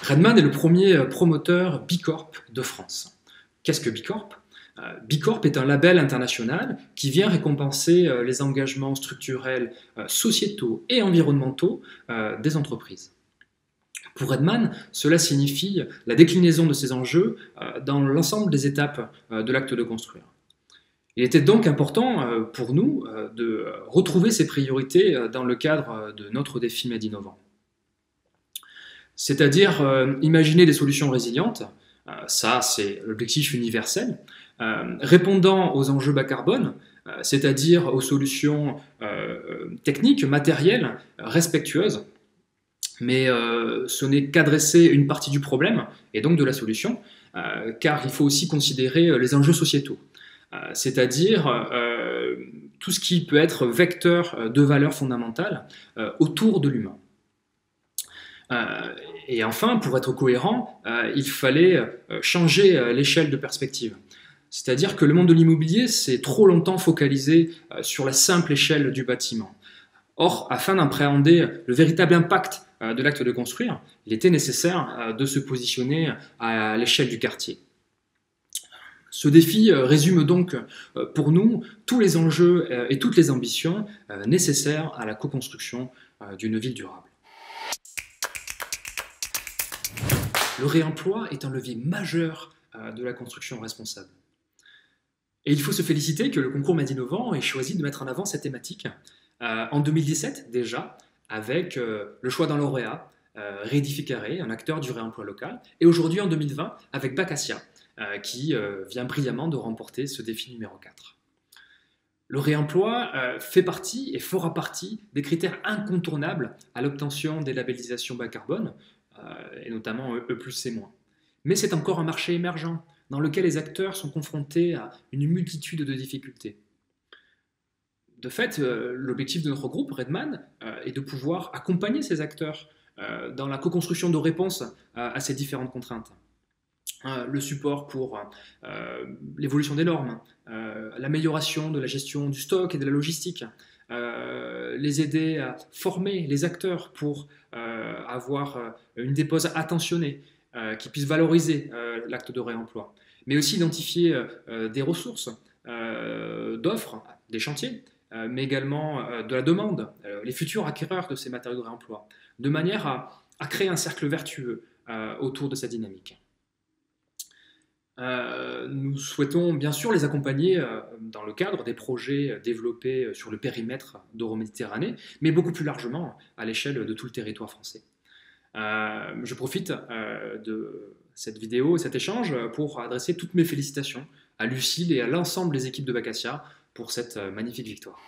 Redman est le premier promoteur Bicorp de France. Qu'est-ce que Bicorp? Bicorp est un label international qui vient récompenser les engagements structurels, sociétaux et environnementaux des entreprises. Pour Redman, cela signifie la déclinaison de ces enjeux dans l'ensemble des étapes de l'acte de construire. Il était donc important pour nous de retrouver ces priorités dans le cadre de notre défi Made Innovant. C'est-à-dire imaginer des solutions résilientes, ça c'est l'objectif universel, répondant aux enjeux bas carbone, c'est-à-dire aux solutions techniques, matérielles, respectueuses, mais ce n'est qu'adresser une partie du problème, et donc de la solution, car il faut aussi considérer les enjeux sociétaux, c'est-à-dire tout ce qui peut être vecteur de valeurs fondamentales autour de l'humain. Et enfin, pour être cohérent, il fallait changer l'échelle de perspective. C'est-à-dire que le monde de l'immobilier s'est trop longtemps focalisé sur la simple échelle du bâtiment. Or, afin d'appréhender le véritable impact de l'acte de construire, il était nécessaire de se positionner à l'échelle du quartier. Ce défi résume donc pour nous tous les enjeux et toutes les ambitions nécessaires à la co-construction d'une ville durable. Le réemploi est un levier majeur de la construction responsable. Et il faut se féliciter que le concours Made Innovant ait choisi de mettre en avant cette thématique en 2017 déjà, avec le choix d'un lauréat, Rédificaré, un acteur du réemploi local, et aujourd'hui en 2020 avec Bacassia, qui vient brillamment de remporter ce défi numéro 4. Le réemploi fait partie et fera partie des critères incontournables à l'obtention des labellisations bas carbone, et notamment E+C-. Mais c'est encore un marché émergent, dans lequel les acteurs sont confrontés à une multitude de difficultés. De fait, l'objectif de notre groupe, Redman, est de pouvoir accompagner ces acteurs dans la co-construction de réponses à ces différentes contraintes. Le support pour l'évolution des normes, l'amélioration de la gestion du stock et de la logistique, les aider à former les acteurs pour avoir une dépose attentionnée qui puisse valoriser l'acte de réemploi, mais aussi identifier des ressources, d'offres, des chantiers, mais également de la demande, les futurs acquéreurs de ces matériaux de réemploi, de manière à créer un cercle vertueux autour de cette dynamique. Nous souhaitons bien sûr les accompagner dans le cadre des projets développés sur le périmètre d'Euroméditerranée, mais beaucoup plus largement à l'échelle de tout le territoire français. Je profite de cette vidéo et cet échange pour adresser toutes mes félicitations à Lucille et à l'ensemble des équipes de Bacassia pour cette magnifique victoire.